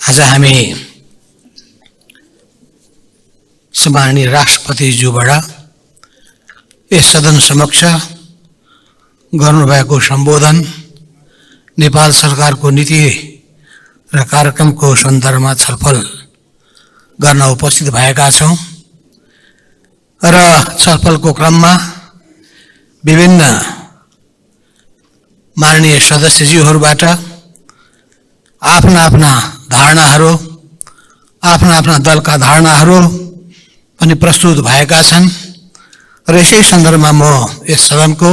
आज हामी सम्माननीय राष्ट्रपतिज्यूबाट यस सदन समक्ष गर्नुभएको सम्बोधन नेपाल सरकारको नीति र कार्यक्रमको सन्दर्भमा छलफल गर्न उपस्थित भएका छौं र छलफलको क्रममा विभिन्न माननीय सदस्यज्यूहरूबाट आफ्ना धारणाहरू आफ्ना दलका धारणाहरू पनि प्रस्तुत भएका छन् र यसै सन्दर्भमा म यस सदनको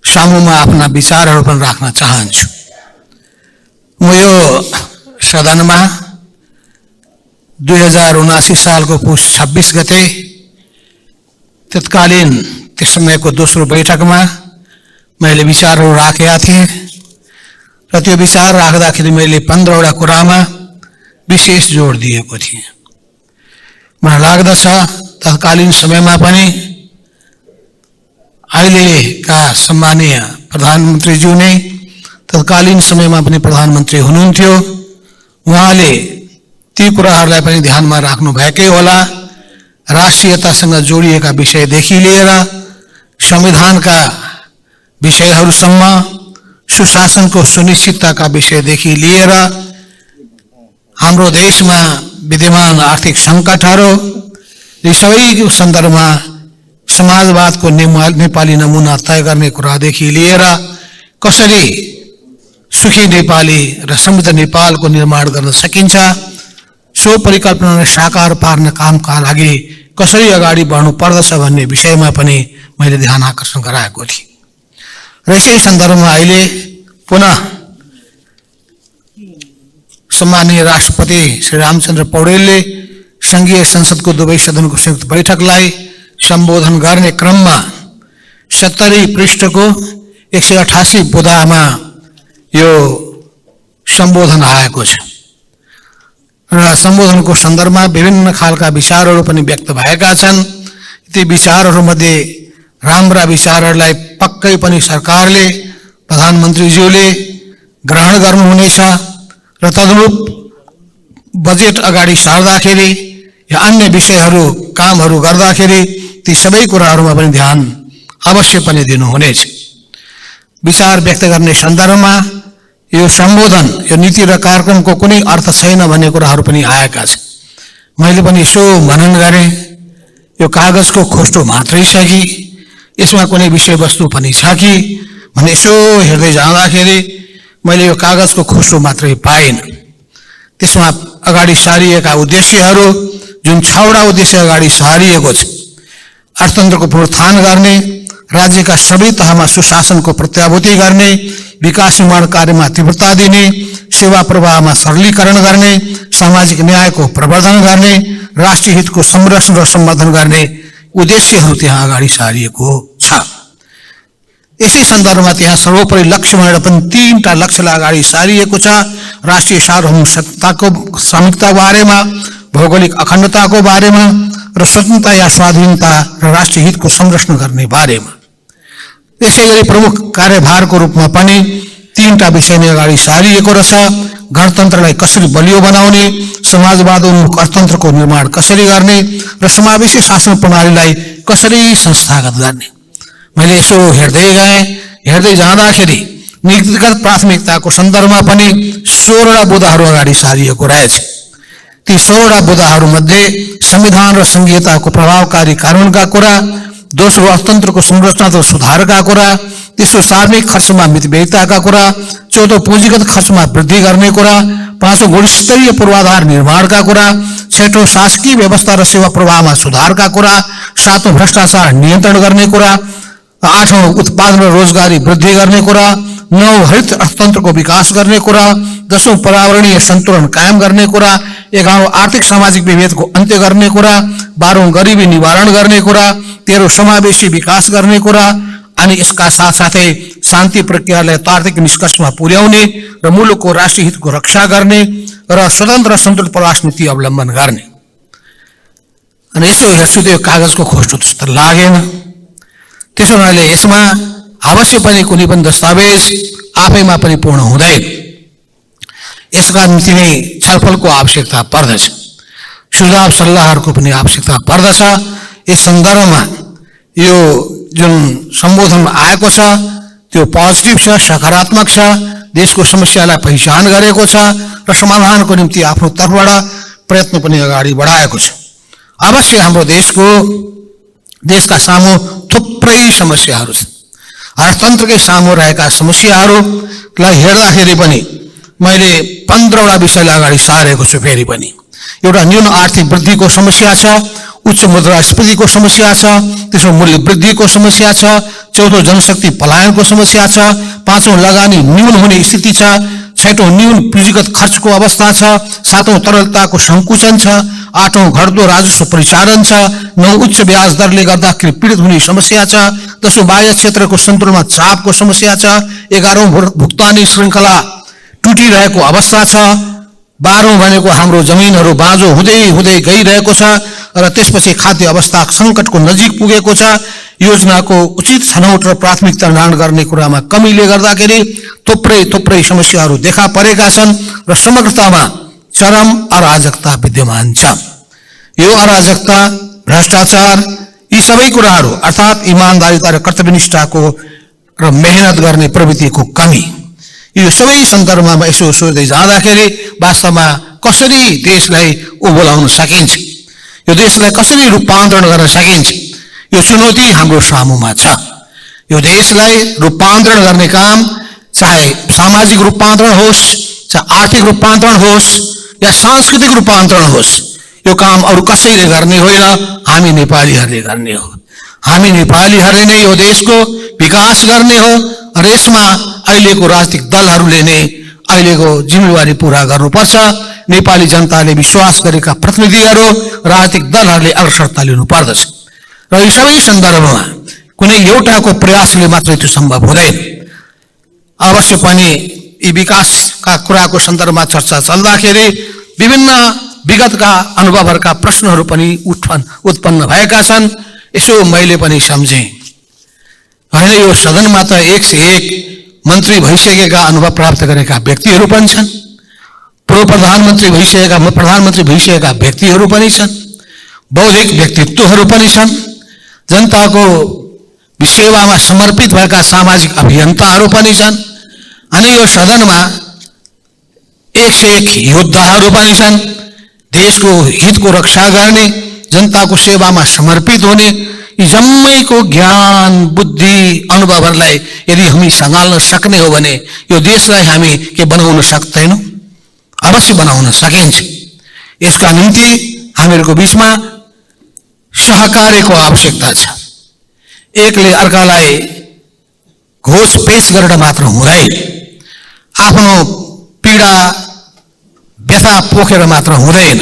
सामुमा आफ्ना विचारहरू पनि राख्न चाहन्छु। म यो सदनमा 2079 सालको पुस 26 गते तत्कालीन त्यस समयको दोस्रो बैठकमा मैले विचारहरू राखेका थिएँ र त्यो विचार राख्दाखेरि मैले 15 वटा कुरामा विशेष जोड दिएको थिएँ। मलाई लाग्दछ तत्कालीन समयमा पनि अहिलेका सम्माननीय प्रधानमन्त्रीज्यू नै तत्कालीन समयमा पनि प्रधानमन्त्री हुनुहुन्थ्यो। उहाँले ती कुराहरूलाई पनि ध्यानमा राख्नु भएकै होला। राष्ट्रियतासँग जोडिएका विषयदेखि लिएर संविधानका विषयहरूसम्म, सुशासनको सुनिश्चितताका विषयदेखि लिएर हाम्रो देशमा विद्यमान आर्थिक सङ्कटहरू यी सबैको सन्दर्भमा समाजवादको नेपाली नमुना तय गर्ने कुरादेखि लिएर कसरी सुखी नेपाली र समृद्ध नेपालको निर्माण गर्न सकिन्छ, सो परिकल्पनालाई साकार पार्न कामका लागि कसरी अगाडि बढ्नु पर्दछ भन्ने विषयमा पनि मैले ध्यान आकर्षण गराएको थिएँ। र यसै सन्दर्भमा अहिले पुनः सम्माननीय राष्ट्रपति श्री रामचन्द्र पौडेलले संघीय संसदको दुवै सदनको संयुक्त बैठकलाई सम्बोधन गर्ने क्रममा 70 पृष्ठको 188 बुँदामा यो सम्बोधन आएको छ र सम्बोधनको सन्दर्भमा विभिन्न खालका विचारहरू पनि व्यक्त भएका छन्। ती विचारहरूमध्ये राम्रा विचारहरूलाई पक्कै पनि सरकारले, प्रधानमन्त्रीज्यूले ग्रहण गर्नुहुनेछ र तदनुरूप बजेट अगाडि सार्दाखेरि या अन्य विषयहरू कामहरू गर्दाखेरि ती सबै कुराहरूमा पनि ध्यान अवश्य पनि दिनुहुनेछ। विचार व्यक्त गर्ने सन्दर्भमा यो सम्बोधन, यो नीति र कार्यक्रमको कुनै अर्थ छैन भन्ने कुराहरू पनि आएका छन्। मैले पनि यसो मनन गरेँ, यो कागजको खोस्टो मात्रै छ कि यसमा कुनै विषयवस्तु पनि छ कि भने यसो हेर्दै जाँदाखेरि मैले यो कागजको खोस्टो मात्रै पाइनँ। त्यसमा अगाडि सारिएका उद्देश्यहरू जुन 6 वटा उद्देश्य अगाडि सारिएको छ, अर्थतन्त्रको पुनरुत्थान गर्ने, राज्यका सबै तहमा सुशासनको प्रत्याभूति गर्ने, विकास निर्माण कार्यमा तीव्रता दिने, सेवा प्रवाहमा सरलीकरण गर्ने, सामाजिक न्यायको प्रवर्धन गर्ने, राष्ट्रिय हितको संरक्षण र सम्वर्धन गर्ने उद्देश्यहरू त्यहाँ अगाडि सारिएको छ। यसै सन्दर्भमा त्यहाँ सर्वोपरि लक्ष्य भनेर पनि 3टा लक्ष्यलाई अगाडि सारिएको छ। राष्ट्रिय सार्वभौमिकताको स्वामित्वको बारेमा, भौगोलिक अखण्डताको बारेमा र स्वतन्त्रता या स्वाधीनता र राष्ट्रिय हितको संरक्षण गर्ने बारेमा। त्यसै गरी प्रमुख कार्यभारको रूपमा पनि 3टा विषय नै अगाडि सारिएको रहेछ। गणतन्त्रलाई कसरी बलियो बनाउने, समाजवादोन्मुख अर्थतन्त्रको निर्माण कसरी गर्ने र समावेशी शासन प्रणालीलाई कसरी संस्थागत गर्ने। मैले यसो हेर्दै गएँ, हेर्दै जाँदाखेरि नीतिगत प्राथमिकताको सन्दर्भमा पनि 16 वटा बुँदाहरू अगाडि सारिएको रहेछ। ती 16 वटा बुँदाहरूमध्ये संविधान र संघीयताको प्रभावकारी कार्यान्वयनका कुरा, दोस्रो अर्थतन्त्रको संरचनात्मक सुधारका कुरा, तेस्रो सार्वजनिक खर्चमा मितव्ययिताका कुरा, चौथो पुँजीगत खर्चमा वृद्धि गर्ने कुरा, पाँचौं गुणस्तरीय पूर्वाधार निर्माणका कुरा, छठौं शासकीय व्यवस्था र सेवा प्रवाहमा सुधारका कुरा, सातौं भ्रष्टाचार नियन्त्रण गर्ने कुरा, आठौं उत्पादन र रोजगारी वृद्धि गर्ने कुरा, नौ हरित अर्थतन्त्रको विकास गर्ने कुरा, दशौं पर्यावरणीय सन्तुलन कायम गर्ने कुरा, 11औं आर्थिक सामाजिक विभेदको अन्त्य गर्ने कुरा, 12औं गरिबी निवारण गर्ने कुरा, 13औं समावेशी विकास गर्ने कुरा अनि यसका साथसाथै शान्ति प्रक्रियालाई तार्किक निष्कर्षमा पुर्याउने र मुलुकको राष्ट्रिय हितको रक्षा गर्ने र स्वतन्त्र सन्तुलित प्रवास नीति अवलम्बन गर्ने। अनि यसो हेर्छु त्यो कागजको खोस्टो जस्तो लागेन। त्यसो हुनाले यसमा अवश्य पनि कुनै पनि दस्तावेज आफैमा पनि पूर्ण हुँदैन। यसका निम्ति नै छलफलको आवश्यकता पर्दछ, सुझाव सल्लाहहरूको पनि आवश्यकता पर्दछ। यस सन्दर्भमा यो जुन सम्बोधनमा आएको छ त्यो पोजिटिभ छ, सकारात्मक छ, देशको समस्यालाई पहिचान गरेको छ र समाधानको निम्ति आफ्नो तर्फबाट प्रयत्न पनि अगाडि बढाएको छ। अवश्य हाम्रो देशका सामु थुप्रै समस्याहरू छन्। अर्थतन्त्रकै सामु रहेका समस्याहरूलाई हेर्दाखेरि पनि मैले 15वटा विषयलाई अगाडि सारेको छु। फेरि पनि एउटा न्यून आर्थिक वृद्धिको समस्या छ, उच्च मुद्रास्फीतिको समस्या छ, तेस्रो मूल्य वृद्धिको समस्या छ, चौथो जनशक्ति पलायनको समस्या छ, पाँचौं लगानी न्यून हुने स्थिति छ, छठौं न्यून पुँजीगत खर्चको अवस्था छ, सातौं तरलताको संकुचन छ, आठौं घट्दो राजस्व परिचालन छ, नौ उच्च ब्याज दरले गर्दाखेरि पीडित हुने समस्या छ, दशौं बाह्य क्षेत्रको सन्तुलनमा चापको समस्या छ, 11औं भुक्तानी श्रृङ्खला टुटिरहेको अवस्था छ, 12औं भनेको हाम्रो जमिनहरू बाँझो हुँदै हुँदै गइरहेको छ र त्यसपछि खाद्य अवस्था सङ्कटको नजिक पुगेको छ। योजनाको उचित छनौट र प्राथमिकता निर्धारण गर्ने कुरामा कमीले गर्दाखेरि थुप्रै समस्याहरू देखा परेका छन् र समग्रतामा चरम अराजकता विद्यमान छ। यो अराजकता, भ्रष्टाचार, यी सबै कुराहरू अर्थात् इमानदारिता र कर्तव्यनिष्ठाको र मेहनत गर्ने प्रवृत्तिको कमी, यो सबै सन्दर्भमा यसो सोच्दै जाँदाखेरि वास्तवमा कसरी देशलाई उभोलाउन सकिन्छ, यो देशलाई कसरी रूपान्तरण गर्न सकिन्छ, यो चुनौती हाम्रो सामुमा छ। यो देशलाई रूपान्तरण गर्ने काम चाहे सामाजिक रूपान्तरण होस्, चाहे आर्थिक रूपान्तरण होस् या सांस्कृतिक रूपान्तरण होस्, यो काम अरू कसैले गर्ने होइन, हामी नेपालीहरूले गर्ने हो। हामी नेपालीहरूले नै यो देशको विकास गर्ने हो र यसमा अहिलेको राजनीतिक दलहरूले नै अहिलेको जिम्मेवारी पूरा गर्नुपर्छ। नेपाली जनताले विश्वास गरेका प्रतिनिधिहरू, राजनीतिक दलहरूले अग्रसरता लिनुपर्दछ र यी सबै सन्दर्भमा कुनै एउटाको प्रयासले मात्रै त्यो सम्भव हुँदैन। अवश्य पनि यी विकासका कुराको सन्दर्भमा चर्चा चल्दाखेरि विभिन्न विगतका अनुभवहरूका प्रश्नहरू पनि उत्पन्न भएका छन्। यसो मैले पनि सम्झेँ, होइन यो सदनमा त एक से एक मन्त्री भइसकेका अनुभव प्राप्त गरेका व्यक्तिहरू पनि छन्, पूर्व प्रधानमन्त्री भइसकेका व्यक्तिहरू पनि छन्, बौद्धिक व्यक्तित्वहरू पनि छन्, जनताको सेवामा समर्पित भएका सामाजिक अभियन्ताहरू पनि छन्, अनि यो सदनमा एक से एक योद्धाहरू पनि छन्। देशको हितको रक्षा गर्ने, जनताको सेवामा समर्पित हुने, यी जम्मैको ज्ञान, बुद्धि, अनुभवहरूलाई यदि हामी सँगाल्न सक्ने हो भने यो देशलाई हामी के बनाउन सक्दैनौँ? अवश्य बनाउन सकिन्छ। यसका निम्ति हामीहरूको बीचमा सहकार्यको आवश्यकता छ। एकले अर्कालाई घोष पेश गरेर मात्र हुँदैन, आफ्नो पीडा व्यथा पोखेर मात्र हुँदैन।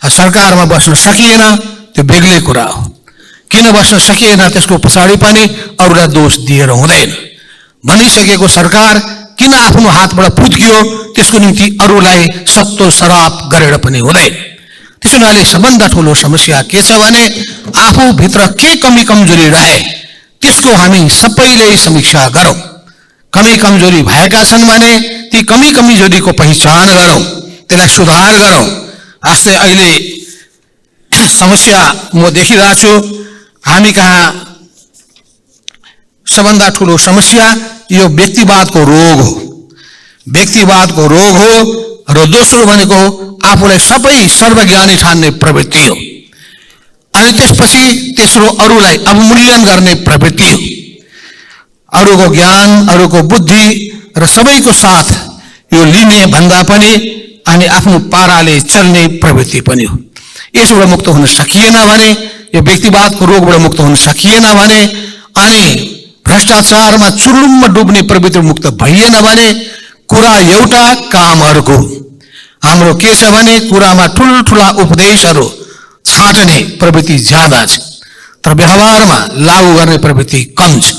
सरकारमा बस्न सकिएन त्यो बेग्लै कुरा हो, किन बस्न सकिएन त्यसको पछाडि पनि अरूलाई दोष दिएर हुँदैन। बनिसकेको सरकार किन आफ्नो हातबाट फुत्कियो त्यसको निम्ति अरूलाई सक्तो सराप गरेर पनि हुँदैन। त्यसो हुनाले सबभन्दा ठुलो समस्या के छ भने आफूभित्र के कमी कमजोरी रहे त्यसको हामी सबैले समीक्षा गरौँ। कमी कमजोरी भएका छन् भने ती कमी कमजोरीको पहिचान गरौँ, त्यसलाई सुधार गरौँ। जस्तै अहिले समस्या म देखिरहेको छु, हामी कहाँ सबभन्दा ठुलो समस्या यो व्यक्तिवादको रोग हो। व्यक्तिवादको रोग हो र दोस्रो भनेको आफूलाई सबै सर्वज्ञानी ठान्ने प्रवृत्ति हो, अनि त्यसपछि तेस्रो अरूलाई अवमूल्यन गर्ने प्रवृत्ति हो। अरूको ज्ञान, अरूको बुद्धि र सबैको साथ यो लिने भन्दा पनि अनि आफ्नो पाराले चल्ने प्रवृत्ति पनि हो। यसबाट मुक्त हुन सकिएन भने, यो व्यक्तिवादको रोगबाट मुक्त हुन सकिएन भने, अनि भ्रष्टाचारमा चुरुम्म डुब्ने प्रवृत्ति मुक्त भइएन भने कुरा एउटा काम अर्को। हाम्रो के छ भने कुरामा ठुल्ठुला उपदेशहरू छाट्ने प्रवृत्ति ज्यादा छ तर व्यवहारमा लागू गर्ने प्रवृत्ति कम छ।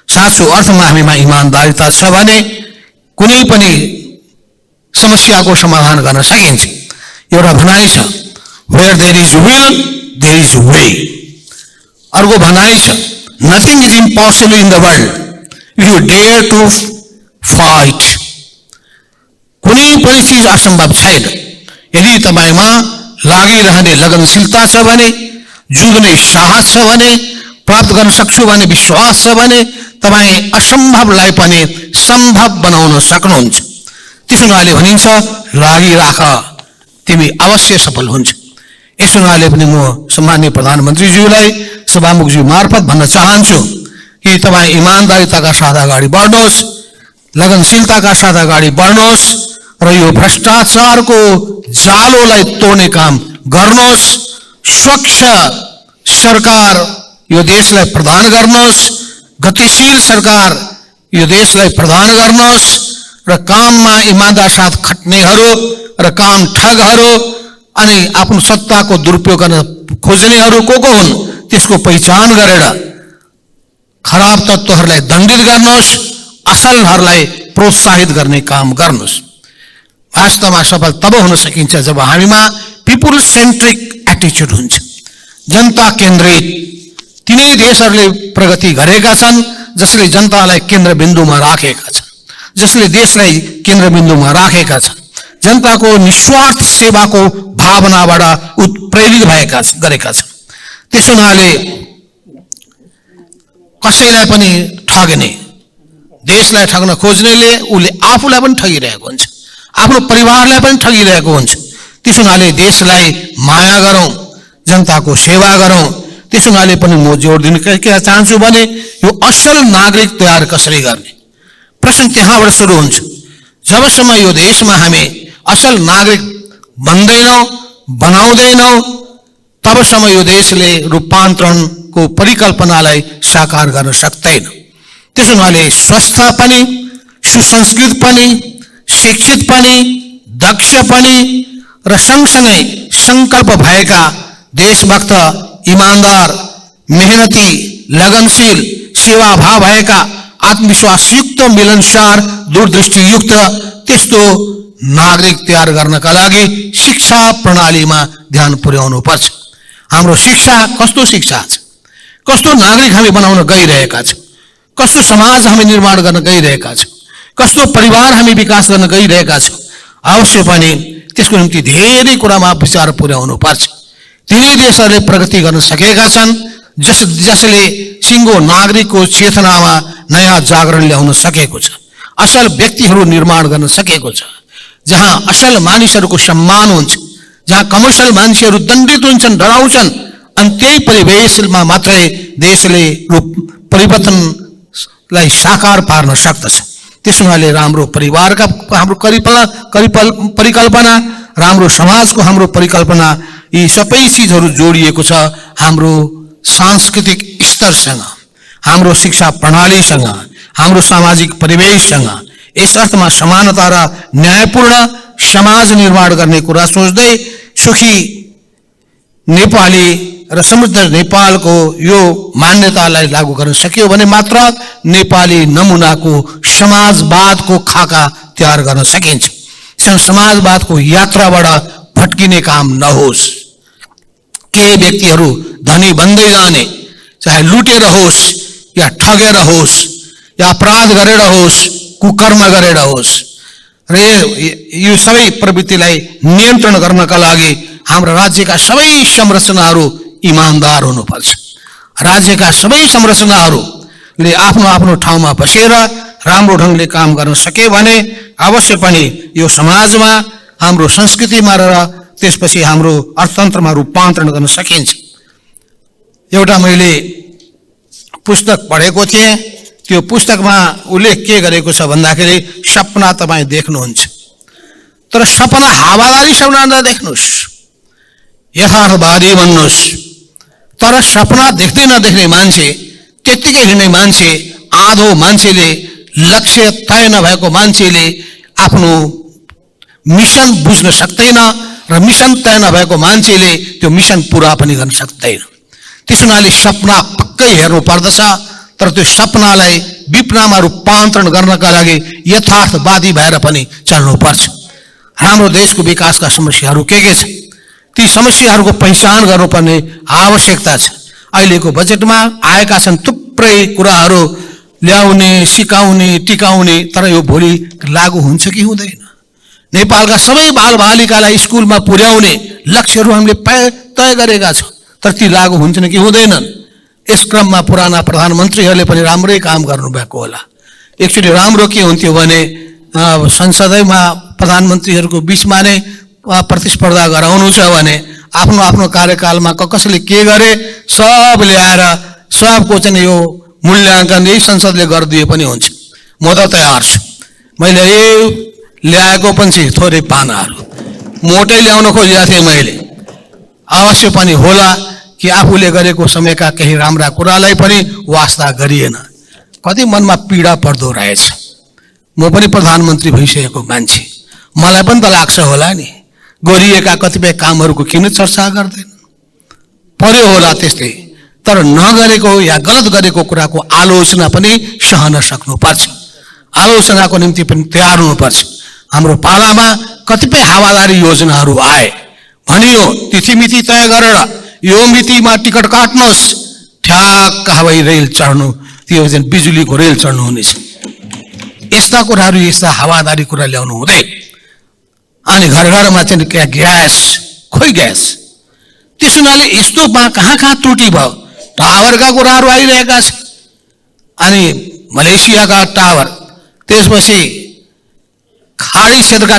साँचो अर्थमा हामीमा इमानदारिता छ भने कुनै पनि समस्याको समाधान गर्न सकिन्छ। एउटा भनाइ छ, where there is will there is way। अर्को भनाइ छ, nothing is impossible in the world if you dare to fight। कुनै पनि चिज असम्भव छैन। यदि तपाईमा लागिरहने लगनशीलता छ भने, जुझ्ने साहस छ भने, प्राप्त गर्न सक्छु भन्ने विश्वास छ भने तपाई असम्भवलाई पनि सम्भव बनाउन सक्नुहुन्छ। त्यसो हुनाले भनिन्छ लागिराख, तिमी अवश्य सफल हुन्छ। यसो हुनाले पनि म सम्माननीय प्रधानमन्त्रीज्यूलाई सभामुखज्यू मार्फत भन्न चाहन्छु कि तपाई इमानदारीताका साथ अगाडि बढ्नुहोस्, लगनशीलताका साथ अगाडि बढ्नुहोस् र यो भ्रष्टाचारको जालोलाई तोड्ने काम गर्नुहोस्। स्वच्छ सरकार यो देशलाई प्रदान गर्नुहोस्, गतिशील सरकार यो देशलाई प्रदान गर्नुहोस् र काममा इमानदार साथ खट्नेहरू र काम ठगहरू अनि आफ्नो सत्ताको दुरुपयोग गर्न खोज्नेहरू को हुन् त्यसको पहिचान गरेर खराब तत्त्वहरूलाई दण्डित गर्नुहोस्, असलहरूलाई प्रोत्साहित गर्ने काम गर्नुहोस्। वास्तवमा सफल तब हुन सकिन्छ जब हामीमा पिपुल सेन्ट्रिक एटिट्युड हुन्छ, जनता केन्द्रित। तिनै देशहरूले प्रगति गरेका छन् जसले जनतालाई केन्द्रबिन्दुमा राखेका छन्, जसले देशलाई केन्द्रबिन्दुमा राखेका छन्, जनताको निस्वार्थ सेवाको भावनाबाट उत्प्रेरित गरेका छन्। त्यसो हुनाले कसैलाई पनि ठग्ने, देशलाई ठग्न खोज्नेले उसले आफूलाई पनि ठगिरहेको हुन्छ, आफ्नो परिवारलाई पनि ठगिरहेको हुन्छ। त्यसो हुनाले देशलाई माया गरौँ, जनताको सेवा गरौँ। त्यसो हुनाले पनि म जोड दिन के चाहन्छु भने यो असल नागरिक तयार कसरी गर्ने प्रश्न त्यहाँबाट सुरु हुन्छ। जबसम्म यो देशमा हामी असल नागरिक बन्दैनौँ, बनाउँदैनौँ, तबसम्म यो देशले रूपान्तरणको परिकल्पनालाई साकार गर्न सक्दैन। त्यसो हुनाले स्वस्थ पनि, सुसंस्कृत पनि, शिक्षित पनि, दक्ष पनि र सँगसँगै संकल्प भएका देशभक्त, इमानदार, मेहनती, लगनशील, सेवाभाव भएका, आत्मविश्वासयुक्त, मिलनसार, दूरदृष्टियुक्त त्यस्तो नागरिक तयार गर्नका लागि शिक्षा प्रणालीमा ध्यान पुर्याउनु पर्छ। हाम्रो शिक्षा कस्तो शिक्षा छ, कस्तो नागरिक हामी बनाउन गइरहेका छौँ, कस्तो समाज हामी निर्माण गर्न गइरहेका छौँ, कस्तो परिवार हामी विकास गर्न गइरहेका छौँ, अवश्य पनि त्यसको निम्ति धेरै कुरामा विचार पुर्याउनु पर्छ। तिनै देशहरूले प्रगति गर्न सकेका छन् जसले सिङ्गो नागरिकको चेतनामा नयाँ जागरण ल्याउन सकेको छ, असल व्यक्तिहरू निर्माण गर्न सकेको छ, जहाँ असल मानिसहरूको सम्मान हुन्छ, जहाँ कमर्सियल मान्छेहरू दण्डित हुन्छन्, डराउँछन्, अनि त्यही परिवेशमा मात्रै देशले परिवर्तनलाई साकार पार्न सक्दछ। त्यसो हुनाले राम्रो परिवारका हाम्रो परिकल्पना, राम्रो समाजको हाम्रो परिकल्पना, यी सबै चिजहरू जोडिएको छ हाम्रो सांस्कृतिक स्तरसँग, हाम्रो शिक्षा प्रणालीसँग, हाम्रो सामाजिक परिवेशसँग। यस अर्थमा समानता र न्यायपूर्ण समाज निर्माण गर्ने कुरा सोच्दै सुखी नेपाली र समृद्ध नेपालको यो मान्यतालाई लागू गर्न सकियो भने मात्र नेपाली नमुनाको समाजवादको खाका तयार गर्न सकिन्छ। समाजवादको यात्राबाट भट्किने काम नहोस्। केही व्यक्तिहरू धनी बन्दै जाने, चाहे लुटेर होस् या ठगेर होस् या अपराध गरेर होस्, कुकर्म गरेर होस्, र यो सबै प्रवृत्तिलाई नियन्त्रण गर्नका लागि हाम्रो राज्यका सबै संरचनाहरू इमानदार हुनुपर्छ। राज्यका सबै संरचनाहरूले आफ्नो आफ्नो ठाउँमा बसेर राम्रो ढङ्गले काम गर्न सके भने अवश्य पनि यो समाजमा, हाम्रो संस्कृतिमा र त्यसपछि हाम्रो अर्थतन्त्रमा रूपान्तरण गर्न सकिन्छ। एउटा मैले पुस्तक पढेको थिएँ, त्यो पुस्तकमा उल्लेख के गरेको छ भन्दाखेरि सपना तपाईँ देख्नुहुन्छ, तर सपना हावादारी सपना नदेख्नुहोस्, यथार्थवादी बन्नुहोस्। तर सपना देख्दै नदेख्ने मान्छे, त्यत्तिकै हिँड्ने मान्छे, आधो मान्छेले, लक्ष्य तय नभएको मान्छेले आफ्नो मिसन बुझ्न सक्दैन र मिसन तय नभएको मान्छेले त्यो मिसन पुरा पनि गर्न सक्दैन। त्यसो हुनाले सपना पक्कै हेर्नु पर्दछ, तर त्यो सपनालाई विपनामा रूपान्तरण गर्नका लागि यथार्थवादी भएर पनि चल्नुपर्छ। हाम्रो देशको विकासका समस्याहरू के छ, ती समस्याहरूको पहिचान गर्नुपर्ने आवश्यकता छ। अहिलेको बजेटमा आएका छन् थुप्रै कुराहरू ल्याउने, सिकाउने, टिकाउने, तर यो भोलि लागू हुन्छ कि हुँदैन? नेपालका सबै बालबालिकालाई स्कुलमा पुर्याउने लक्ष्यहरू हामीले तय गरेका छौँ, तर ती लागू हुन्छन् कि हुँदैनन्। यस क्रममा पुराना प्रधानमन्त्रीहरूले पनि राम्रै काम गर्नुभएको होला। एक्चुअली राम्रो के हुन्थ्यो भने संसदैमा प्रधानमन्त्रीहरूको बिचमा नै प्रतिस्पर्धा गराउनु छ भने आफ्नो आफ्नो कार्यकालमा कसले के गरे सब ल्याएर सबको चाहिँ यो मूल्याङ्कन यही संसदले गरिदिए पनि हुन्छ। म त तयार छु। मैले ल्याएको पनि छु थोरै पानाहरू, मोटै ल्याउन खोजेको थिएँ मैले। अवश्य पनि होला कि आफूले गरेको समयका केही राम्रा कुरालाई पनि वास्ता गरिएन। कति मनमा पीडा पर्दो रहेछ। म पनि प्रधानमन्त्री भइसकेको मान्छे, मलाई पनि त लाग्छ होला नि गरिएका कतिपय कामहरूको किन चर्चा गर्दैन, पर्यो होला त्यस्तै। तर नगरेको या गलत गरेको कुराको आलोचना पनि सहन सक्नुपर्छ, आलोचनाको निम्ति पनि तयार हुनुपर्छ। हाम्रो पालामा कतिपय हावादारी योजनाहरू आए, भनियो तिथिमिति तय गरेर यो मितिमा टिकट काट्नुहोस्, ठ्याक्क हवाई रेल चढ्नु, त्यो चाहिँ बिजुलीको रेल चढ्नु हुनेछ। यस्ता कुराहरू, यस्ता हावादारी कुरा ल्याउनु हुँदैन। अनि घर घरमा चाहिँ ग्यास, खोइ ग्यास। त्यस हुनाले यस्तो कहाँ कहाँ त्रुटि भयो, टावरका कुराहरू आइरहेका छन्। अनि मलेसियाका टावर, त्यसपछि खाडी क्षेत्रका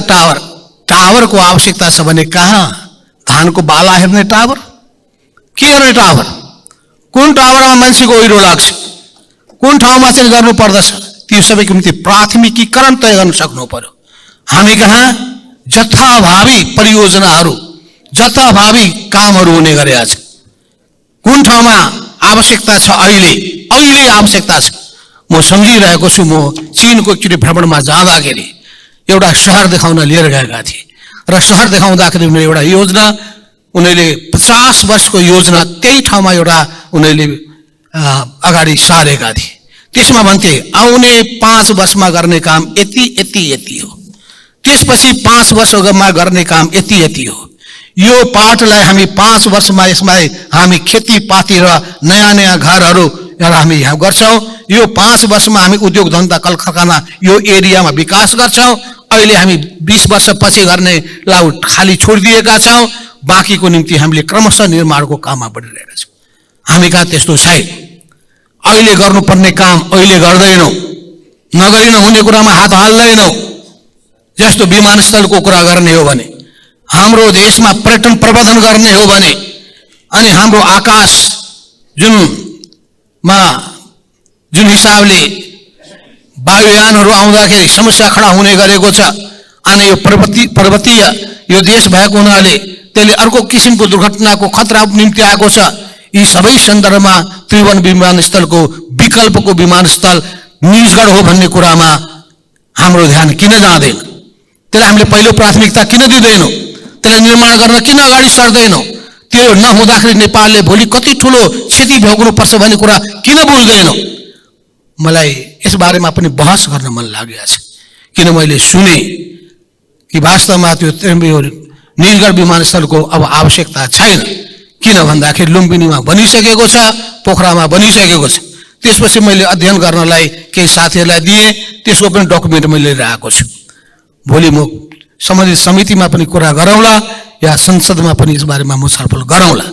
टावरको आवश्यकता छ भने कहाँ? धानको बाला हेर्ने टावर, के हेर्ने टावर? कुन टावरमा मान्छेको ओहिरो लाग्छ, कुन ठाउँमा चाहिँ गर्नु पर्दछ, त्यो सबैको निम्ति प्राथमिकीकरण तय गर्न सक्नु पर्यो। हामी कहाँ जथाभावी परियोजनाहरू, जथाभावी कामहरू हुने गरेका छ। कुन ठाउँमा आवश्यकता छ, अहिले आवश्यकता छ। म सम्झिरहेको छु, म चीनको एकचोटि भ्रमणमा जाँदाखेरि एउटा सहर देखाउन लिएर गएका थिए र सहर देखाउँदाखेरि एउटा योजना, उनीहरूले 50 वर्षको योजना त्यही ठाउँमा एउटा उनीहरूले अगाडि सारेका थिए। त्यसमा भन्थे आउने 5 वर्षमा गर्ने काम यति यति यति हो, त्यसपछि 5 वर्षमा गर्ने काम यति यति हो। यो पाठलाई हामी 5 वर्षमा यसमा हामी खेतीपाती र नयाँ नयाँ घरहरू हामी यहाँ गर्छौँ। यो 5 वर्षमा हामी उद्योग धन्दा कल कारखाना यो एरियामा विकास गर्छौँ। अहिले हामी 20 वर्षपछि गर्नेलाई खाली छोडिदिएका छौँ, बाँकीको निम्ति हामीले क्रमशः निर्माणको काममा बढिरहेका छौँ। हामी कहाँ त्यस्तो छैन। अहिले गर्नुपर्ने काम अहिले गर्दैनौँ, नगरी नहुने कुरामा हात हाल्दैनौँ। जस्तो विमानस्थलको कुरा गर्ने हो भने, हाम्रो देशमा पर्यटन प्रवर्धन गर्ने हो भने, अनि हाम्रो आकाश जुन हिसाबले वायुयानहरू आउँदाखेरि समस्या खडा हुने गरेको छ, अनि यो पर्वतीय यो देश भएको हुनाले त्यसले अर्को किसिमको दुर्घटनाको खतरा निम्ति आएको छ। यी सबै सन्दर्भमा त्रिभुवन विमानस्थलको विकल्पको विमानस्थल निजगढ हो भन्ने कुरामा हाम्रो ध्यान किन जाँदैन? त्यसलाई हामीले पहिलो प्राथमिकता किन दिँदैनौँ? त्यसलाई निर्माण गर्न किन अगाडि सर्दैनौँ? त्यो नहुँदाखेरि नेपालले भोलि कति ठुलो क्षति भोग्नुपर्छ भन्ने कुरा किन बुझ्दैनौँ? मलाई यस बारेमा पनि बहस गर्न मन लागेको छ। किन मैले सुने कि वास्तवमा त्यो निजगढ विमानस्थलको अब आवश्यकता छैन, किन भन्दाखेरि लुम्बिनीमा बनिसकेको छ, पोखरामा बनिसकेको छ। त्यसपछि मैले अध्ययन गर्नलाई केही साथीहरूलाई दिएँ, त्यसको पनि डकुमेन्ट मैले लिएर आएको छु। भोलि म सम्बन्धित समितिमा पनि कुरा गरौँला या संसदमा पनि यस बारेमा म छलफल गरौँला।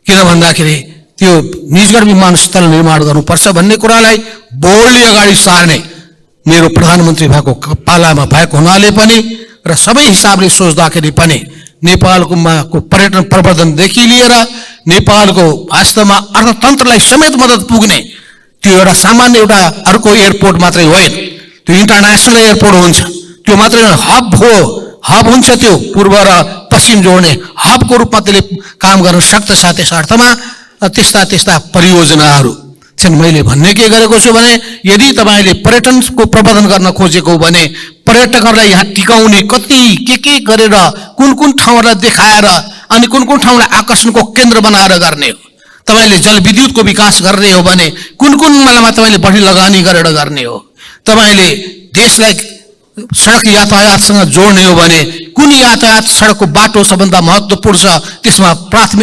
किन भन्दाखेरि त्यो निजगढ विमानस्थल निर्माण गर्नुपर्छ भन्ने कुरालाई बोल्डली अगाडि सार्ने मेरो प्रधानमन्त्री भएको पालामा भएको हुनाले पनि र सबै हिसाबले सोच्दाखेरि पनि नेपालको पर्यटन प्रवर्धनदेखि लिएर नेपालको वास्तवमा अर्थतन्त्रलाई समेत मद्दत पुग्ने त्यो एउटा सामान्य एउटा अर्को एयरपोर्ट मात्रै होइन, त्यो इन्टरनेसनल एयरपोर्ट हुन्छ। त्यो मात्रै हब हो, हब हुन्छ, त्यो पूर्व र पश्चिम जोड्ने हबको रूपमा त्यसले काम गर्न सक्छ। त्यस अर्थमा त्यस्ता परियोजनाहरू छन्। मैले भन्ने के गरेको छु भने, यदि तपाईँले पर्यटनको प्रवर्धन गर्न खोजेको हो भने पर्यटकहरूलाई यहाँ टिकाउने कति के गरेर कुन कुन ठाउँहरूलाई देखाएर अनि कुन कुन ठाउँलाई आकर्षणको केन्द्र बनाएर गर्ने हो। तपाईँले जलविद्युतको विकास गर्ने हो भने कुन कुन मालामा तपाईँले बढी लगानी गरेर गर्ने हो। तपाईँले देशलाई सडक यातायातसँग जोड्ने हो भने कुन यातायात सडकको बाटो सबभन्दा महत्त्वपूर्ण छ, त्यसमा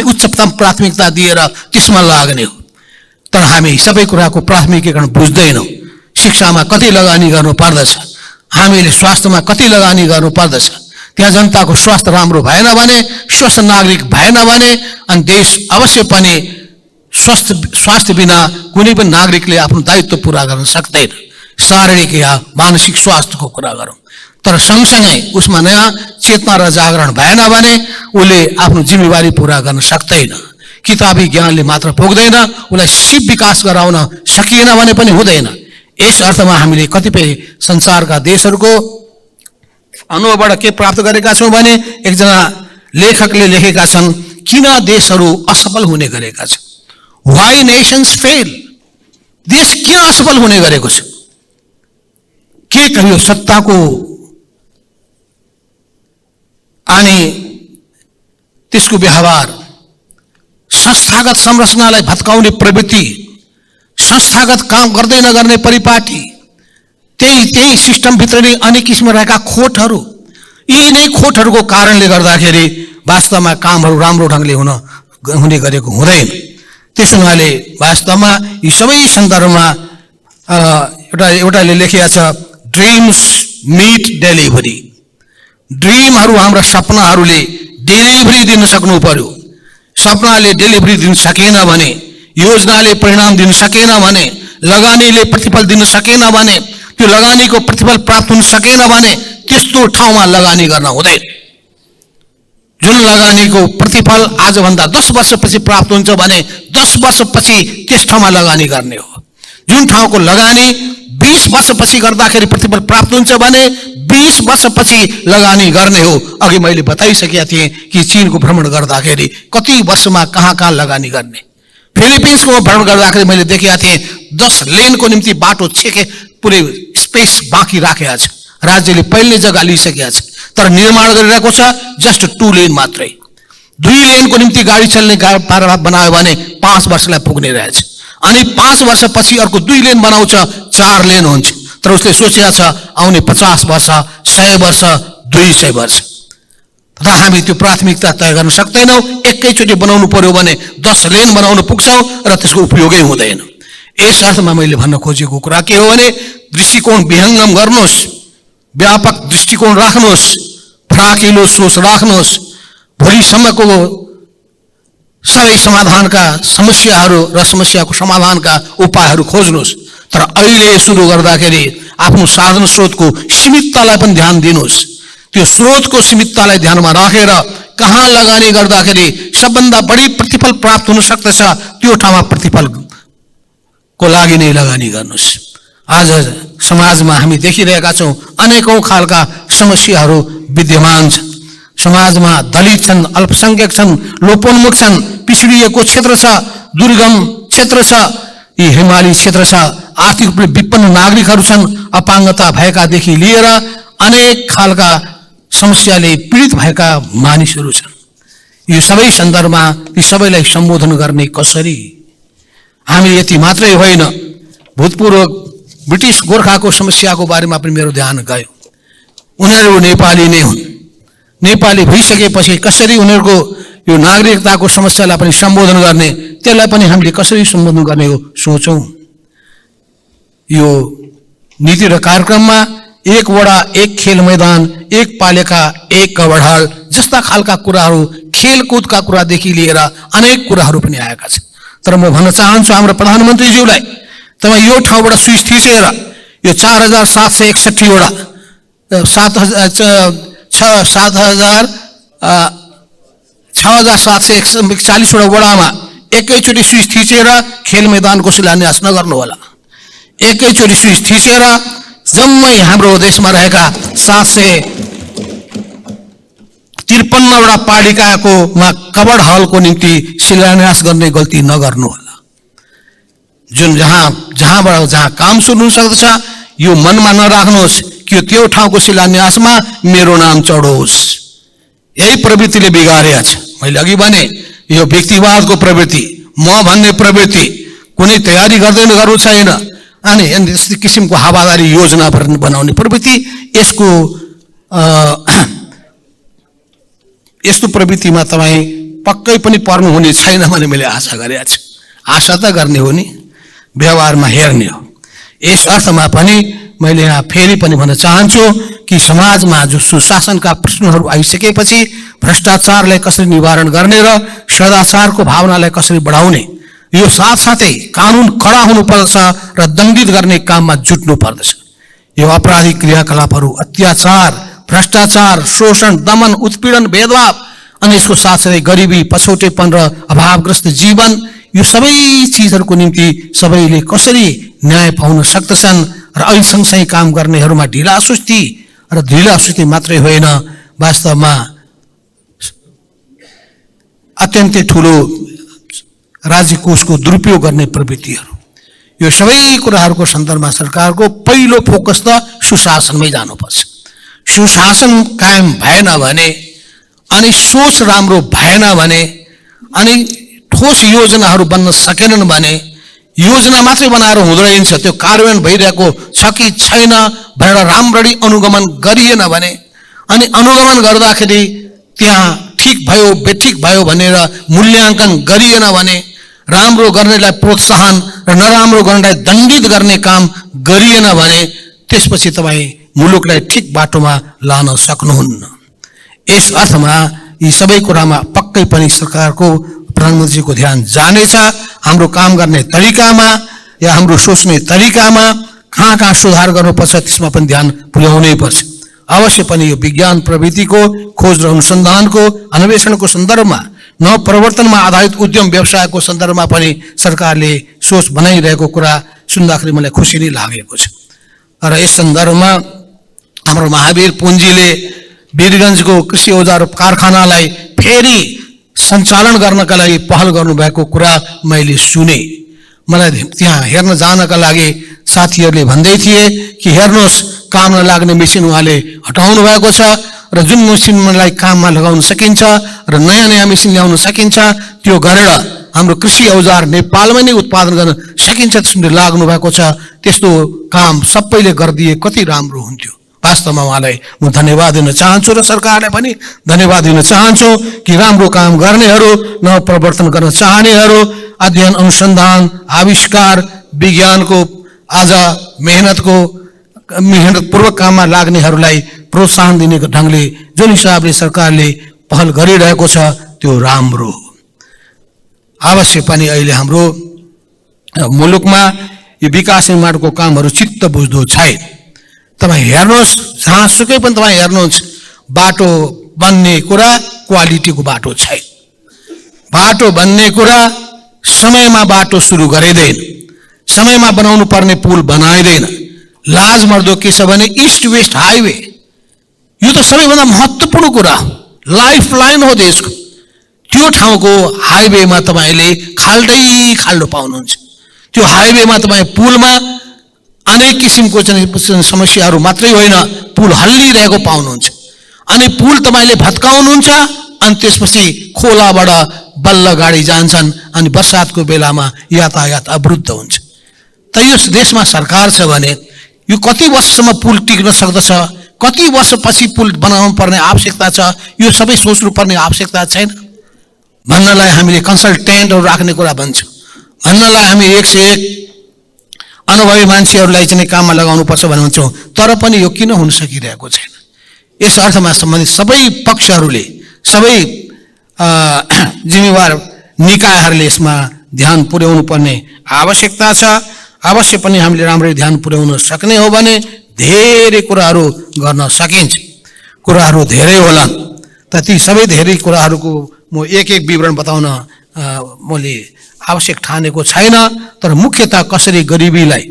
उच्चतम प्राथमिकता दिएर त्यसमा लाग्ने हो। तर हामी सबै कुराको प्राथमिकीकरण बुझ्दैनौँ। शिक्षामा कति लगानी गर्नु पर्दछ, हामीले स्वास्थ्यमा कति लगानी गर्नु पर्दछ, त्यहाँ जनताको स्वास्थ्य राम्रो भएन भने, स्वस्थ नागरिक भएन भने अनि देश अवश्य पनि स्वास्थ्य बिना कुनै पनि नागरिकले आफ्नो दायित्व पूरा गर्न सक्दैन। शारीरिक या मानसिक स्वास्थ्यको कुरा गरौँ, तर सँगसँगै उसमा नयाँ चेतना र जागरण भएन भने उसले आफ्नो जिम्मेवारी पूरा गर्न सक्दैन। किताबी ज्ञानले मात्र पुग्दैन, उसलाई सिप विकास गराउन सकिएन भने पनि हुँदैन। यस अर्थमा हामीले कतिपय संसारका देशहरूको अनुभवबाट के प्राप्त गरेका छौँ भने एकजना लेखकले लेखेका छन्, किन देशहरू असफल हुने गरेका छन्, व्हाई नेशन्स फेल, देश किन असफल हुने गरेको छ, के कहियो सत्ताको अनि त्यसको व्यवहार, संस्थागत संरचनालाई भत्काउने प्रवृत्ति, संस्थागत काम गर्दै नगर्ने परिपाटी, त्यही सिस्टमभित्र नै अनेक किसिमका रहेका खोटहरू, यी नै खोटहरूको कारणले गर्दाखेरि वास्तवमा कामहरू राम्रो ढङ्गले हुने गरेको हुँदैन। त्यसो हुनाले वास्तवमा यी सबै सन्दर्भमा एउटाले लेखिएको छ, ड्रिम्स मिट डेलिभरी। ड्रिमहरू हाम्रा सपनाहरूले डेलिभरी दिन सक्नु पर्यो। सपनाले डेलिभरी दिन सकेन भने, योजनाले परिणाम दिन सकेन भने, लगानीले प्रतिफल दिन सकेन भने, त्यो लगानीको प्रतिफल प्राप्त हुन सकेन भने त्यस्तो ठाउँमा लगानी गर्न हुँदैन। जुन लगानीको प्रतिफल आजभन्दा 10 वर्षपछि प्राप्त हुन्छ भने 10 वर्षपछि त्यस ठाउँमा लगानी गर्ने हो। जुन ठाउँको लगानी 20 वर्षपछि गर्दाखेरि प्रतिफल प्राप्त हुन्छ भने 20 वर्षपछि लगानी गर्ने हो। अघि मैले बताइसकेका थिएँ कि चीनको भ्रमण गर्दाखेरि कति वर्षमा कहाँ कहाँ लगानी गर्ने। फिलिपिन्सको भ्रमण गर्दाखेरि मैले देखेका थिएँ 10 लेनको निम्ति बाटो छेके पुरै स्पेस बाँकी राखेको छ। राज्यले पहिल्यै जग्गा लिइसकेको छ, तर निर्माण गरिरहेको छ जस्ट 2 लेन मात्रै। 2 लेनको निम्ति गाडी चल्ने पारा बनायो भने 5 वर्षलाई पुग्ने रहेछ, अनि 5 वर्षपछि अर्को 2 लेन बनाउँछ, 4 लेन हुन्छ। तर उसले सोचेको छ आउने 50 वर्ष, 100 वर्ष, 200 वर्ष। तर हामी त्यो प्राथमिकता तय गर्न सक्दैनौँ। एकैचोटि बनाउनु पर्यो भने 10 लेन बनाउनु पुग्छौँ र त्यसको उपयोगै हुँदैन। यस अर्थमा मैले भन्न खोजेको कुरा के हो भने दृष्टिकोण विहङ्गम गर्नुहोस्, व्यापक दृष्टिकोण राख्नुहोस्, फराकिलो सोच राख्नुहोस्। भोलिसम्मको सबै समाधानका समस्याहरू र समस्याको समाधानका उपायहरू खोज्नुहोस्। तर अहिले सुरु गर्दाखेरि आफ्नो साधन स्रोतको सीमिततालाई पनि ध्यान दिनुहोस्। त्यो स्रोतको सीमिततालाई ध्यानमा राखेर कहाँ लगानी गर्दाखेरि सबभन्दा बढी प्रतिफल प्राप्त हुन सक्दछ त्यो ठाउँमा प्रतिफलको लागि नै लगानी गर्नुहोस्। आज समाजमा हामी देखिरहेका छौँ अनेकौं खालका समस्याहरू विद्यमान छन्। समाजमा दलित छन्, अल्पसंख्यक छन्, लोपोन्मुख छन्, पिछडिएको क्षेत्र छ, दुर्गम क्षेत्र छ, यी हिमाली क्षेत्र छ, आर्थिक रूपले विपन्न नागरिकहरू छन्, अपाङ्गता भएकादेखि लिएर अनेक खालका समस्याले पीडित भएका मानिसहरू छन्। यो सबै सन्दर्भमा यी सबैलाई सम्बोधन गर्ने कसरी? हामी यति मात्रै होइन, भूतपूर्व ब्रिटिस गोर्खाको समस्याको बारेमा पनि मेरो ध्यान गयो। उनीहरू नेपाली नै हुन्। नेपाली भइसकेपछि कसरी उनीहरूको यो नागरिकताको समस्यालाई पनि सम्बोधन गर्ने, त्यसलाई पनि हामीले कसरी सम्बोधन गर्ने हो सोचौँ। यो नीति र कार्यक्रममा 1 वडा 1 खेल मैदान, 1 पालिका 1 कवडहाल जस्ता खालका कुराहरू, खेलकुदका कुरादेखि लिएर अनेक कुराहरू पनि आएका छन्। तर म भन्न चाहन्छु हाम्रो प्रधानमन्त्रीज्यूलाई, तपाईँ यो ठाउँबाट स्विच थिचेर यो 4761 वडा 6741 वडा वडामा एकैचोटि स्विच थिचेर खेल मैदानको शिलान्यास नगर्नु होला। एकैचोटि स्विच थिचेर जम्मै हाम्रो देशमा रहेका 753 वडा पालिकाको कबड हलको निम्ति शिलान्यास गर्ने गल्ती नगर्नु होला। जुन जहाँ काम सुरु हुन सक्दछ यो मनमा नराख्नुहोस् कि त्यो ठाउँको शिलान्यासमा मेरो नाम चढोस्। यही प्रवृत्तिले बिगारेको छ। मैले अघि भने यो व्यक्तिवादको प्रवृत्ति, म भन्ने प्रवृत्ति, कुनै तयारी गर्दैन गर्नु छैन, अनि यस्तो किसिमको हावादारी योजना बनाउने प्रवृत्ति, यस्तो प्रवृत्तिमा तपाईँ पक्कै पनि पर्नुहुने छैन भन्ने मैले आशा गरेको छु। आशा त गर्ने हो नि, व्यवहारमा हेर्ने हो। यस अर्थमा पनि मैले यहाँ फेरि पनि भन्न चाहन्छु कि कि समाजमा जो सुशासनका प्रश्नहरू आइसकेपछि भ्रष्टाचारलाई कसरी निवारण गर्ने र सदाचारको भावनालाई कसरी बढाउने, यो साथसाथै कानुन कडा हुनुपर्छ र दण्डित गर्ने काममा जुट्नु पर्दछ। यो आपराधिक क्रियाकलापहरू, अत्याचार, भ्रष्टाचार, शोषण, दमन, उत्पीडन, भेदभाव अनि यसको साथसाथै गरिबी, पछौटेपन र अभावग्रस्त जीवन, यो सबै चिजहरूको निम्ति सबैले कसरी न्याय पाउन सक्दछन् र ऐन सँगसँगै काम गर्नेहरूमा ढिलासुस्ती र ढिलासुस्ती मात्रै होइन, वास्तवमा अत्यन्तै ठुलो राज्य कोषको दुरुपयोग गर्ने प्रवृत्तिहरू, यो सबै कुराहरूको सन्दर्भमा सरकारको पहिलो फोकस त सुशासनमै जानुपर्छ। सुशासन कायम भएन भने अनि सोच राम्रो भएन भने अनि ठोस योजनाहरू बन्न सकेनन् भने, योजना मात्रै बनाएर हुँदैन, त्यो कार्यान्वयन भइरहेको छ कि छैन भनेर राम्ररी अनुगमन गरिएन भने, अनि अनुगमन गर्दाखेरि त्यहाँ ठिक भयो बेठिक भयो भनेर मूल्याङ्कन गरिएन भने, राम्रो गर्नेलाई प्रोत्साहन र नराम्रो गर्नेलाई दण्डित गर्ने काम गरिएन भने, त्यसपछि तपाईँ मुलुकलाई ठिक बाटोमा लान सक्नुहुन्न। यस अर्थमा यी सबै कुरामा पक्कै पनि सरकारको, प्रधानमन्त्रीको ध्यान जानेछ। हाम्रो काम गर्ने तरिकामा या हाम्रो सोच्ने तरिकामा कहाँ कहाँ सुधार गर्नुपर्छ त्यसमा पनि ध्यान पुर्याउनै पर्छ। अवश्य पनि यो विज्ञान प्रविधिको खोज र अनुसन्धानको अन्वेषणको सन्दर्भमा, नवप्रवर्तनमा आधारित उद्यम व्यवसायको सन्दर्भमा पनि सरकारले सोच बनाइरहेको कुरा सुन्दाखेरि मलाई खुसी नै लागेको छ। र यस सन्दर्भमा हाम्रो महावीर पुञ्जीले वीरगञ्जको कृषि औजार कारखानालाई फेरि सञ्चालन गर्नका लागि पहल गर्नुभएको कुरा मैले सुने। मलाई त्यहाँ हेर्न जानका लागि साथीहरूले भन्दै थिए कि हेर्नुहोस्, काम नलाग्ने मेसिन उहाँले हटाउनु भएको छ र जुन मेसिनलाई काममा लगाउन सकिन्छ र नयाँ नयाँ मेसिन ल्याउन सकिन्छ, त्यो गरेर हाम्रो कृषि औजार नेपालमै नै उत्पादन गर्न सकिन्छ, त्यसले लाग्नु भएको छ। त्यस्तो काम सबैले गरिदिए कति राम्रो हुन्थ्यो। वास्तवमा उहाँलाई म धन्यवाद दिन चाहन्छु र सरकारलाई पनि धन्यवाद दिन चाहन्छु कि राम्रो काम गर्नेहरू, नवप्रवर्तन गर्न चाहनेहरू, अध्ययन अनुसन्धान आविष्कार विज्ञानको आज मेहनतपूर्वक काममा लाग्नेहरूलाई प्रोत्साहन दिने ढङ्गले जुन हिसाबले सरकारले पहल गरिरहेको छ त्यो राम्रो हो। अवश्य पनि अहिले हाम्रो मुलुकमा यो विकास निर्माणको कामहरू चित्त बुझ्दो छैन। तपाईँ हेर्नुहोस्, जहाँसुकै पनि तपाईँ हेर्नुहुन्छ, बाटो बन्ने कुरा क्वालिटीको बाटो छैन। बाटो बन्ने कुरा समयमा बाटो सुरु गरिँदैन, समयमा बनाउनु पर्ने पुल बनाइँदैन। लाज मर्दो के छ भने इस्ट वेस्ट हाइवे, यो त सबैभन्दा महत्त्वपूर्ण कुरा हो, लाइफ लाइन हो देशको। त्यो ठाउँको हाइवेमा तपाईँले खाल्डो पाउनुहुन्छ। त्यो हाइवेमा तपाईँ पुलमा अनेक किसिमको समस्याहरू मात्रै होइन, पुल हल्लिरहेको पाउनुहुन्छ। अनि पुल तपाईँले भत्काउनुहुन्छ अनि त्यसपछि खोलाबाट बल्ल गाडी जान्छन् अनि बर्सातको बेलामा यातायात अवरुद्ध हुन्छ। त यस देशमा सरकार छ भने यो कति वर्षसम्म पुल टिक्न सक्दछ, कति वर्षपछि पुल बनाउनु पर्ने आवश्यकता छ, यो सबै सोच्नुपर्ने आवश्यकता छैन। भन्नलाई हामीले कन्सल्टेन्टहरू राख्ने कुरा भन्छौँ, भन्नलाई हामी 101 अनुभवी मान्छेहरूलाई चाहिँ काममा लगाउनुपर्छ भनेर भन्छौँ, तर पनि यो किन हुन सकिरहेको छैन? यस अर्थमा सम्बन्धित सबै पक्षहरूले, सबै जिम्मेवार निकायहरूले यसमा ध्यान पुर्याउनु पर्ने आवश्यकता छ। अवश्य पनि हामीले राम्ररी ध्यान पुर्याउन सक्ने हो भने धेरै कुराहरू गर्न सकिन्छ। कुराहरू धेरै होलान्, त ती सबै धेरै कुराहरूको म एक एक विवरण बताउन मैले आवश्यक ठानेको छैन। तर मुख्यतः कसरी गरिबीलाई,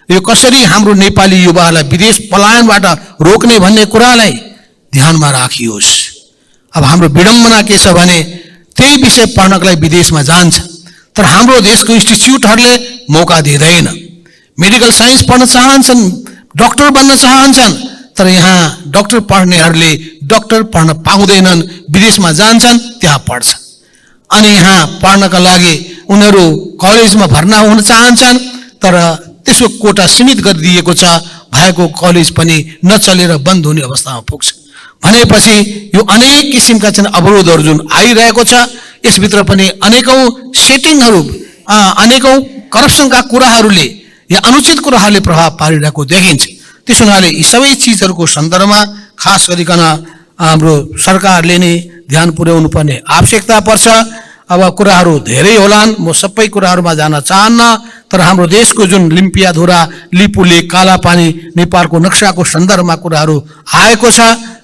यो कसरी हाम्रो नेपाली युवाहरूलाई विदेश पलायनबाट रोक्ने भन्ने कुरालाई ध्यानमा राखियोस्। अब हाम्रो विडम्बना के छ भने त्यही विषय पढ्नका लागि विदेशमा जान्छ, तर हाम्रो देशको इन्स्टिच्युटहरूले मौका दिँदैन। मेडिकल साइन्स पढ्न चाहन्छन्, डक्टर बन्न चाहन्छन्, तर यहाँ डक्टर पढ्नेहरूले डक्टर पढ्न पाउँदैनन्, विदेशमा जान्छन्, त्यहाँ पढ्छन्। अनि यहाँ पढ्नका लागि उनीहरू कलेजमा भर्ना हुन चाहन्छन्, तर त्यसको कोटा सीमित गरिदिएको छ, भएको कलेज पनि नचलेर बन्द हुने अवस्थामा पुग्छ। भनेपछि यो अनेक किसिमका चाहिँ अवरोधहरू जुन आइरहेको छ, यसभित्र पनि अनेकौँ सेटिङहरू, अनेकौँ करप्सनका कुराहरूले या अनुचित कुराहरूले प्रभाव पारिरहेको देखिन्छ। त्यसो हुनाले यी सबै चिजहरूको सन्दर्भमा खास गरिकन हाम्रो सरकारले नै ध्यान पुर्याउनु पर्ने आवश्यकता पर्छ। अब कुराहरू धेरै होलान्, म सबै कुराहरूमा जान चाहन्न, तर हाम्रो देशको जुन लिम्पियाधुरा, लिपुलेक, कालापानी, नेपालको नक्साको सन्दर्भमा कुराहरू आएको छ,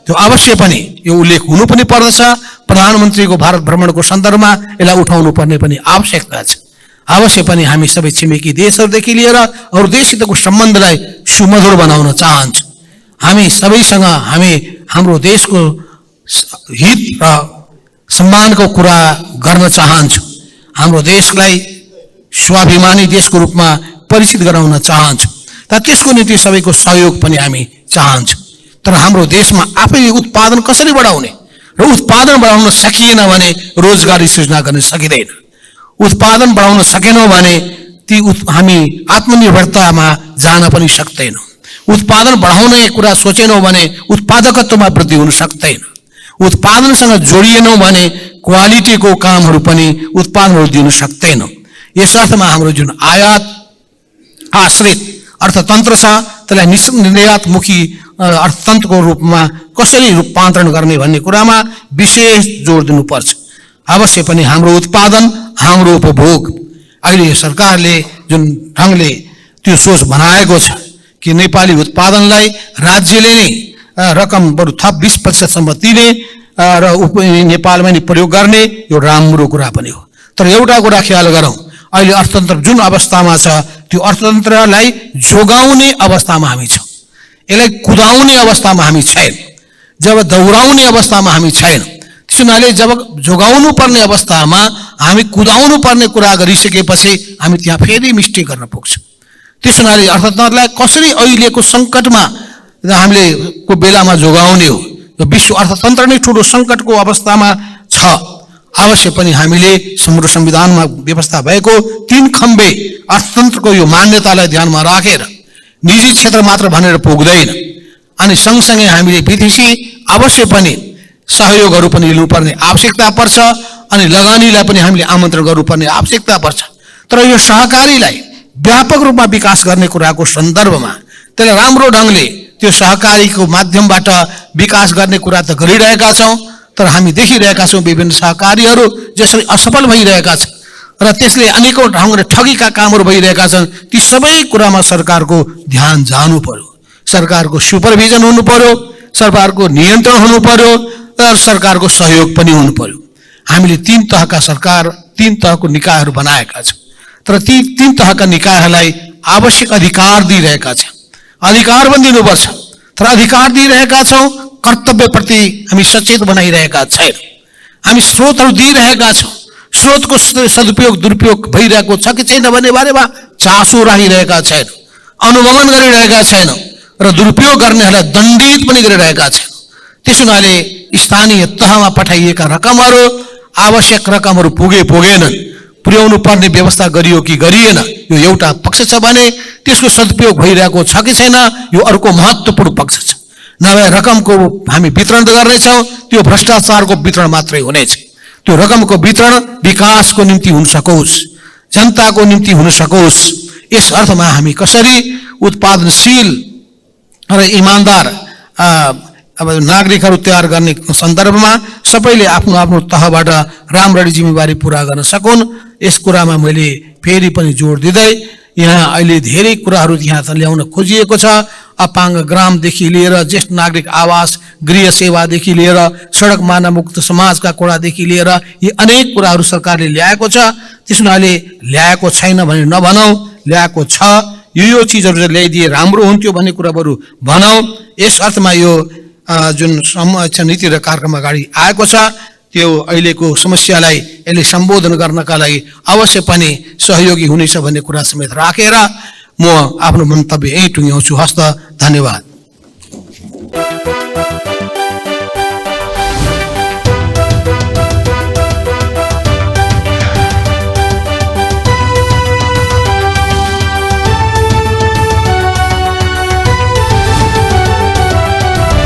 त्यो अवश्य पनि यो उल्लेख हुनु पनि पर्दछ। प्रधानमन्त्रीको भारत भ्रमणको सन्दर्भमा यसलाई उठाउनु पर्ने पनि आवश्यकता छ। अवश्य पनि हामी सबै छिमेकी देशहरूदेखि लिएर अरू देशसितको सम्बन्धलाई सुमधुर बनाउन चाहन्छौँ। हामी सबैसँग हाम्रो देशको हित र सम्मानको कुरा गर्न चाहन्छौँ। हाम्रो देशलाई स्वाभिमानी देशको रूपमा परिचित गराउन चाहन्छौँ, तर त्यसको निम्ति सबैको सहयोग पनि हामी चाहन्छौँ। तर हाम्रो देशमा आफैले उत्पादन कसरी बढाउने र उत्पादन बढाउन सकिएन भने रोजगारी सृजना गर्न सकिँदैन। उत्पादन बढाउन सकेनौँ भने हामी आत्मनिर्भरतामा जान पनि सक्दैनौँ। उत्पादन बढाउने कुरा सोचेनौँ भने उत्पादकत्वमा वृद्धि हुन सक्दैन। उत्पादनसँग जोडिएनौँ भने क्वालिटीको कामहरू पनि उत्पादनहरू दिन सक्दैनौँ। यस अर्थमा हाम्रो जुन आयात आश्रित अर्थतन्त्र छ, त्यसलाई निर्यातमुखी अर्थतन्त्रको रूपमा कसरी रूपान्तरण गर्ने भन्ने कुरामा विशेष जोड दिनुपर्छ। अवश्य पनि हाम्रो उत्पादन, हाम्रो उपभोग, अहिले सरकारले जुन ढङ्गले त्यो सोच बनाएको छ कि नेपाली उत्पादनलाई राज्यले नै रकम बरु थप 20% दिने र नेपालमा नै प्रयोग गर्ने, यो राम्रो कुरा पनि हो। तर एउटा कुरा ख्याल गरौँ, अहिले अर्थतन्त्र जुन अवस्थामा छ त्यो अर्थतन्त्रलाई जोगाउने अवस्थामा हामी छौँ, यसलाई कुदाउने अवस्थामा हामी छैन, जब दौडाउने अवस्थामा हामी छैन। त्यस हुनाले जब जोगाउनु पर्ने अवस्थामा हामी कुदाउनु पर्ने कुरा गरिसकेपछि हामी त्यहाँ फेरि मिस्टेक गर्न पुग्छौँ। त्यस हुनाले अर्थतन्त्रलाई कसरी अहिलेको सङ्कटमा हामीले को बेलामा जोगाउने हो। यो विश्व अर्थतन्त्र नै ठुलो सङ्कटको अवस्थामा छ। अवश्य पनि हामीले हाम्रो संविधानमा व्यवस्था भएको 3 खम्बे अर्थतन्त्रको यो मान्यतालाई ध्यानमा राखेर निजी क्षेत्र मात्र भनेर पुग्दैन, अनि सँगसँगै हामीले विदेशी अवश्य पनि सहयोगहरू पनि लिनुपर्ने आवश्यकता पर्छ, अनि लगानीलाई पनि हामीले आमन्त्रण गर्नुपर्ने आवश्यकता पर्छ। तर यो सहकारीलाई व्यापक रूपमा विकास गर्ने कुराको सन्दर्भमा त्यसलाई राम्रो ढङ्गले त्यो सहकारीको माध्यमबाट विकास गर्ने कुरा त गरिरहेका छौँ, तर हामी देखिरहेका छौँ विभिन्न सहकारीहरू जसरी असफल भइरहेका छन् र त्यसले अनेकौँ ढङ्गले ठगीका कामहरू भइरहेका छन्। ती सबै कुरामा सरकारको ध्यान जानु पर्यो, सरकारको सुपरभिजन हुनु पर्यो, सरकारको नियन्त्रण हुनु पर्यो र सरकारको सहयोग पनि हुनु पर्यो। हामीले 3 तहका सरकार, 3 तहको निकायहरू बनाएका छौँ, तर ती 3 तहका निकायहरूलाई आवश्यक अधिकार दिइरहेका छौँ। अधिकार पनि दिनुपर्छ, तर अधिकार दिइरहेका छौँ, कर्तव्यप्रति हामी सचेत बनाइरहेका छैनौँ। हामी स्रोतहरू दिइरहेका छौँ, स्रोतको सदुपयोग दुरुपयोग भइरहेको छ कि छैन भन्ने बारेमा चासो राखिरहेका छैनौँ, अनुगमन गरिरहेका छैनौँ र दुरुपयोग गर्नेहरूलाई दण्डित पनि गरिरहेका छैनौँ। त्यस हुनाले स्थानीय तहमा पठाइएका रकमहरू, आवश्यक रकमहरू पुगेनन्, पुर्याउनु पर्ने व्यवस्था गरियो कि गरिएन, यो एउटा पक्ष छ भने त्यसको सदुपयोग भइरहेको छ कि छैन, यो अर्को महत्त्वपूर्ण पक्ष छ। नभए रकमको हामी वितरण गर्नेछौँ, त्यो भ्रष्टाचारको वितरण मात्रै हुनेछ। त्यो रकमको वितरण विकासको निम्ति हुन सकोस्, जनताको निम्ति हुन सकोस्। यस अर्थमा हामी कसरी उत्पादनशील र इमान्दार अब नागरिकहरू तयार गर्ने सन्दर्भमा सबैले आफ्नो आफ्नो तहबाट राम्ररी जिम्मेवारी पुरा गर्न सकुन्, यस कुरामा मैले फेरि पनि जोड दिँदै यहाँ अहिले धेरै कुराहरू यहाँ ल्याउन खोजिएको छ। अपाङ्ग ग्रामदेखि लिएर ज्येष्ठ नागरिक आवास, गृह सेवादेखि लिएर सडक मानवमुक्त समाजका कुरादेखि लिएर यी अनेक कुराहरू सरकारले ल्याएको छ। त्यस हुनाले ल्याएको छैन भने नभनौँ, ल्याएको छ। यो चिजहरू ल्याइदिए राम्रो हुन्थ्यो भन्ने कुरा बरु भनौँ। यस अर्थमा यो जुन नीति र कार्यक्रम अगाडि आएको छ, त्यो अहिलेको समस्यालाई यसले सम्बोधन गर्नका लागि अवश्य पनि सहयोगी हुनेछ भन्ने कुरा समेत राखेर म आफ्नो मन्तव्य यहीँ टुङ्ग्याउँछु। हस्त, धन्यवाद।